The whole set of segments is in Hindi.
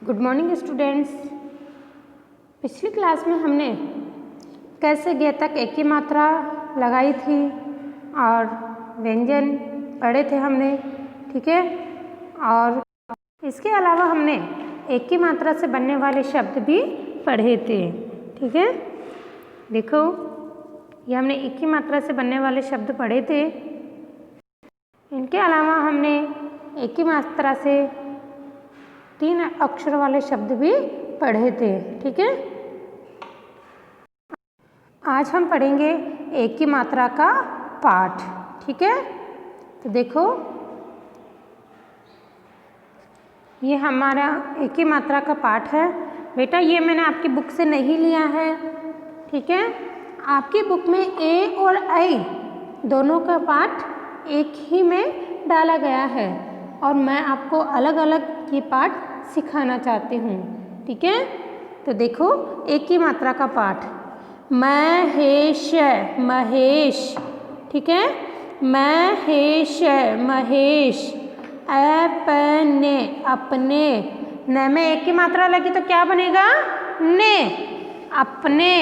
Good morning students. पिछली क्लास में हमने कैसे गे तक एक ही मात्रा लगाई थी और व्यंजन पढ़े थे हमने, ठीक है। और इसके अलावा हमने एक ही मात्रा से बनने वाले शब्द भी पढ़े थे, ठीक है। देखो, ये हमने एक ही मात्रा से बनने वाले शब्द पढ़े थे। इनके अलावा हमने एक ही मात्रा से 3 अक्षर वाले शब्द भी पढ़े थे, ठीक है। आज हम पढ़ेंगे एक ही मात्रा का पाठ, ठीक है। तो देखो, ये हमारा एक ही मात्रा का पाठ है। बेटा, ये मैंने आपकी बुक से नहीं लिया है, ठीक है। आपकी बुक में ए और आई दोनों का पाठ एक ही में डाला गया है और मैं आपको अलग अलग ये पाठ सिखाना चाहती हूँ, ठीक है। तो देखो, एक ही मात्रा का पाठ। महेश, महेश, ठीक है। महेश, महेश। अपने, अपने। न में एक ही मात्रा लगी तो क्या बनेगा? ने। अपने।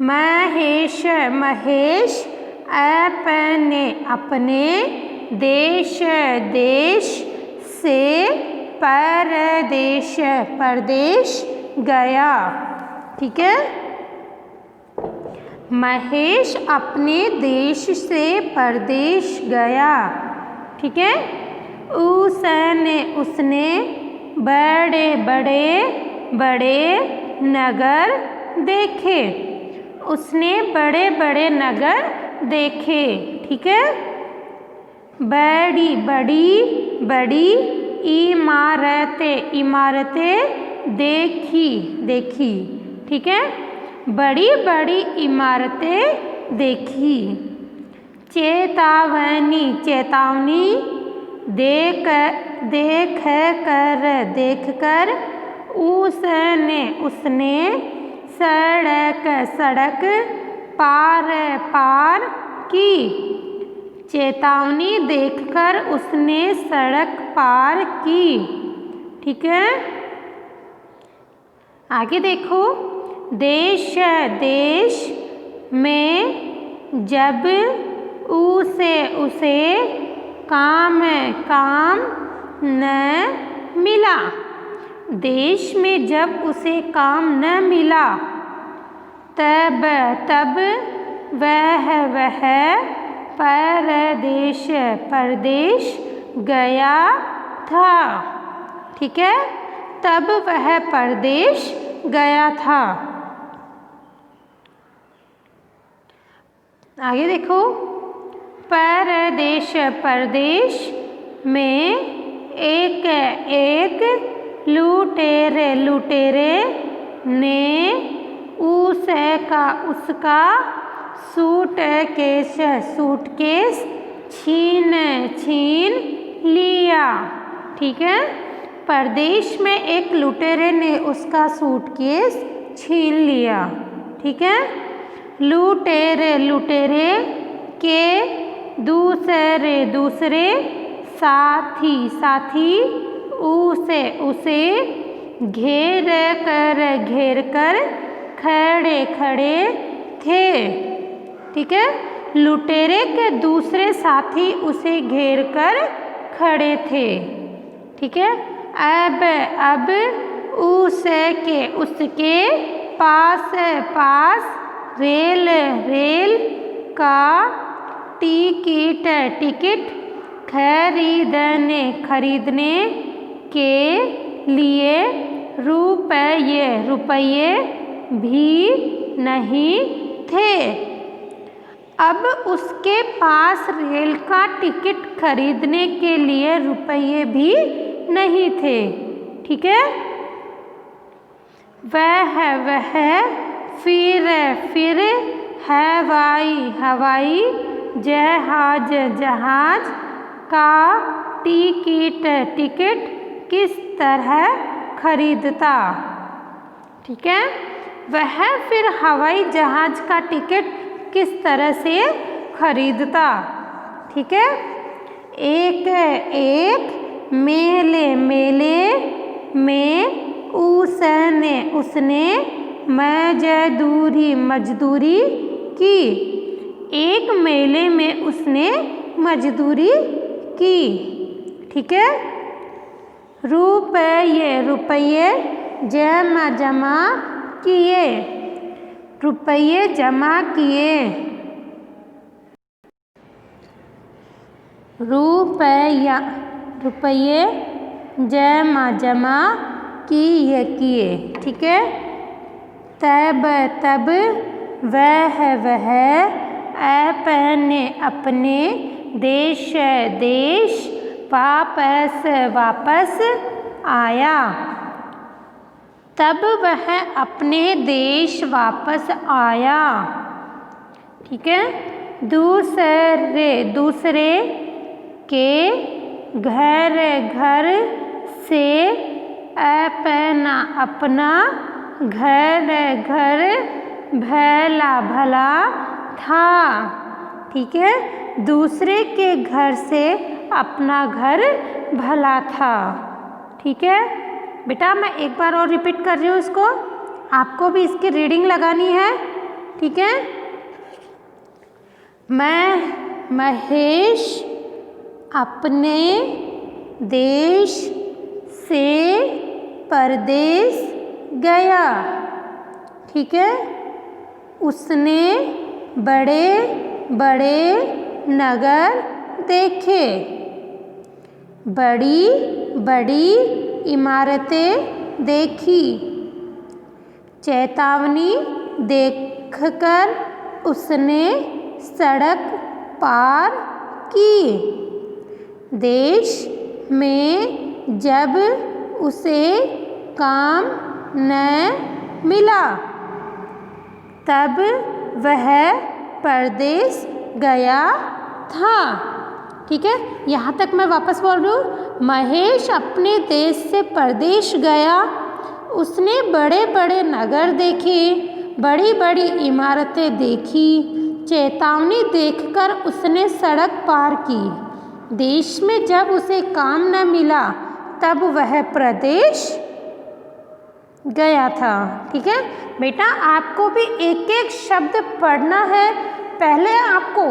महेश, महेश। अपने, अपने। देश, देश से परदेश, परदेश गया, ठीक है। महेश अपने देश से परदेश गया, ठीक है। उसने, उसने बड़े बड़े बड़े नगर देखे, उसने बड़े बड़े नगर देखे, ठीक है। बड़ी बड़ी बड़ी इमारतें, इमारतें देखी, देखी, ठीक है। बड़ी बड़ी इमारतें देखी। चेतावनी, चेतावनी। देख, देख कर, देख कर। उसने, उसने सड़क, सड़क पार, पार की। चेतावनी देखकर उसने सड़क पार की, ठीक है। आगे देखो, देश, देश में जब उसे, उसे काम, काम न मिला। देश में जब उसे काम न मिला, तब, तब वह परदेश, परदेश गया था, ठीक है। तब वह परदेश गया था। आगे देखो, परदेश, परदेश में एक, एक लुटेरे, लुटेरे ने उसका, उसका सूटकेस, सूटकेस छीन, छीन लिया, ठीक है। परदेश में एक लुटेरे ने उसका सूटकेस छीन लिया, ठीक है। लुटेरे, लुटेरे के दूसरे, दूसरे साथी, साथी उसे, उसे घेर कर, घेर कर खड़े, खड़े थे, ठीक है। लुटेरे के दूसरे साथी उसे घेर कर खड़े थे, ठीक है। अब उसके, उसके पास, पास रेल, रेल का टिकट, टिकट खरीदने, खरीदने के लिए रुपये, रुपये भी नहीं थे। अब उसके पास रेल का टिकट खरीदने के लिए रुपये भी नहीं थे, ठीक है। वह फिर हवाई, हवाई जहाज, जहाज का टिकट, टिकट किस तरह खरीदता, ठीक है। वह फिर हवाई जहाज का टिकट किस तरह से खरीदता, ठीक है। एक, एक मेले, मेले में उसने मजदूरी की। एक मेले में उसने मजदूरी की। ठीक है। रुपये जमा किए। रुपये जमा किए। रुपये जमा किए। ठीक है। तब वह अपने देश वापस आया। तब वह अपने देश वापस आया। ठीक है। दूसरे के घर से अपना घर भला था। ठीक है। दूसरे के घर से अपना घर भला था। ठीक है बेटा, मैं एक बार और रिपीट कर रही हूँ इसको, आपको भी इसकी रीडिंग लगानी है। ठीक है। महेश अपने देश से परदेश गया। ठीक है। उसने बड़े बड़े नगर देखे। बड़ी बड़ी इमारतें देखी। चेतावनी देखकर उसने सड़क पार की। देश में जब उसे काम न मिला तब वह परदेश गया था। ठीक है। यहाँ तक मैं वापस बोल रही हूँ। महेश अपने देश से परदेश गया। उसने बड़े बड़े नगर देखे, बड़ी बड़ी इमारतें देखी। चेतावनी देखकर उसने सड़क पार की। देश में जब उसे काम न मिला तब वह प्रदेश गया था। ठीक है बेटा, आपको भी एक एक शब्द पढ़ना है। पहले आपको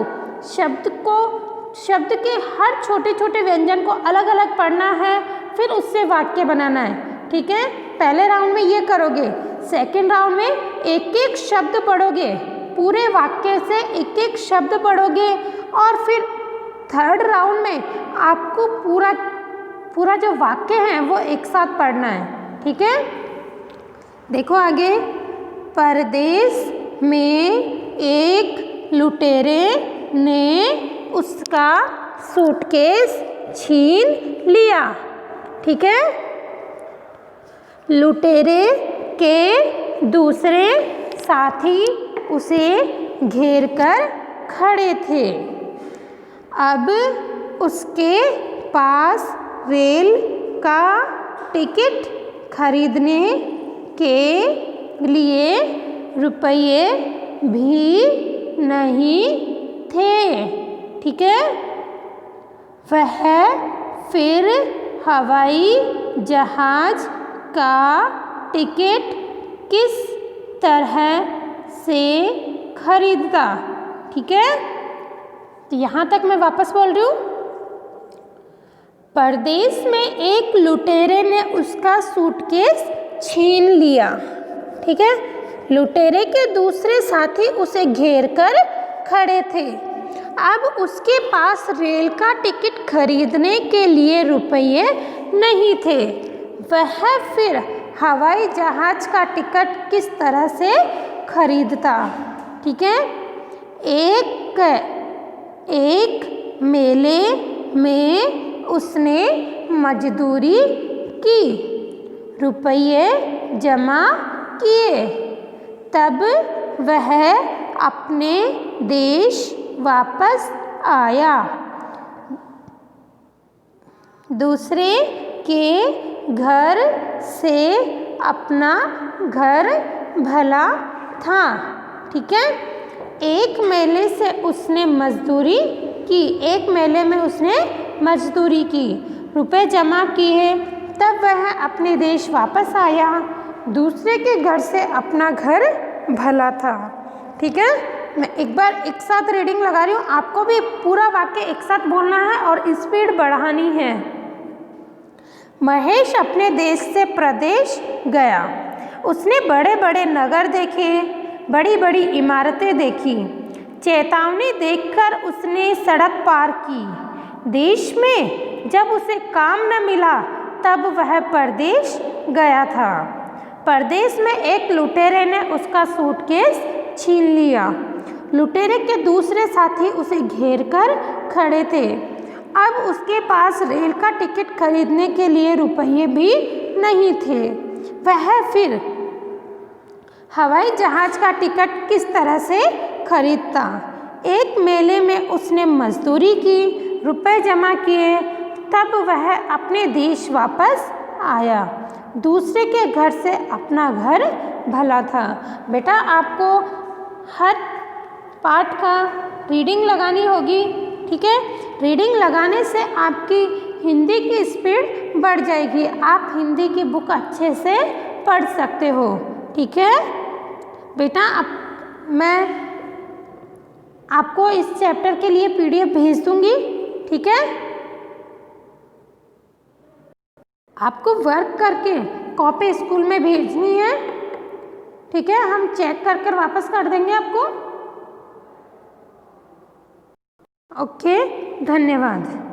शब्द के हर छोटे छोटे व्यंजन को अलग अलग पढ़ना है, फिर उससे वाक्य बनाना है। ठीक है। पहले राउंड में ये करोगे, सेकंड राउंड में एक एक शब्द पढ़ोगे, पूरे वाक्य से एक एक शब्द पढ़ोगे, और फिर थर्ड राउंड में आपको पूरा जो वाक्य है वो एक साथ पढ़ना है। ठीक है। देखो आगे। परदेश में एक लुटेरे ने उसका सूटकेस छीन लिया। ठीक है। लुटेरे के दूसरे साथी उसे घेर कर खड़े थे। अब उसके पास रेल का टिकट खरीदने के लिए रुपये भी नहीं थे। ठीक है। वह फिर हवाई जहाज का टिकट किस तरह से खरीदता। ठीक है। तो यहाँ तक मैं वापस बोल रही हूँ। परदेश में एक लुटेरे ने उसका सूटकेस छीन लिया। ठीक है। लुटेरे के दूसरे साथी उसे घेर कर खड़े थे। अब उसके पास रेल का टिकट खरीदने के लिए रुपये नहीं थे। वह फिर हवाई जहाज का टिकट किस तरह से खरीदता। ठीक है। एक मेले में उसने मजदूरी की, रुपये जमा किए। तब वह अपने देश वापस आया। दूसरे के घर से अपना घर भला था। ठीक है। एक मेले से उसने मजदूरी की। एक मेले में उसने मजदूरी की, रुपए जमा किए। तब वह अपने देश वापस आया। दूसरे के घर से अपना घर भला था। ठीक है, मैं एक बार एक साथ रीडिंग लगा रही हूँ, आपको भी पूरा वाक्य एक साथ बोलना है और स्पीड बढ़ानी है। महेश अपने देश से प्रदेश गया। उसने बड़े बड़े नगर देखे, बड़ी बड़ी इमारतें देखी। चेतावनी देखकर उसने सड़क पार की। देश में जब उसे काम न मिला तब वह परदेश गया था। परदेश में एक लुटेरे ने उसका सूटकेस छीन लिया। लुटेरे के दूसरे साथी उसे घेर कर खड़े थे। अब उसके पास रेल का टिकट खरीदने के लिए रुपये भी नहीं थे। वह फिर हवाई जहाज का टिकट किस तरह से खरीदता। एक मेले में उसने मजदूरी की, रुपए जमा किए, तब वह अपने देश वापस आया। दूसरे के घर से अपना घर भला था। बेटा आपको हर पाठ का रीडिंग लगानी होगी। ठीक है, रीडिंग लगाने से आपकी हिंदी की स्पीड बढ़ जाएगी। आप हिंदी की बुक अच्छे से पढ़ सकते हो। ठीक है बेटा, अब मैं आपको इस चैप्टर के लिए PDF भेज दूंगी। ठीक है, आपको वर्क करके कॉपी स्कूल में भेजनी है। ठीक है, हम चेक कर वापस कर देंगे आपको। ओके, धन्यवाद।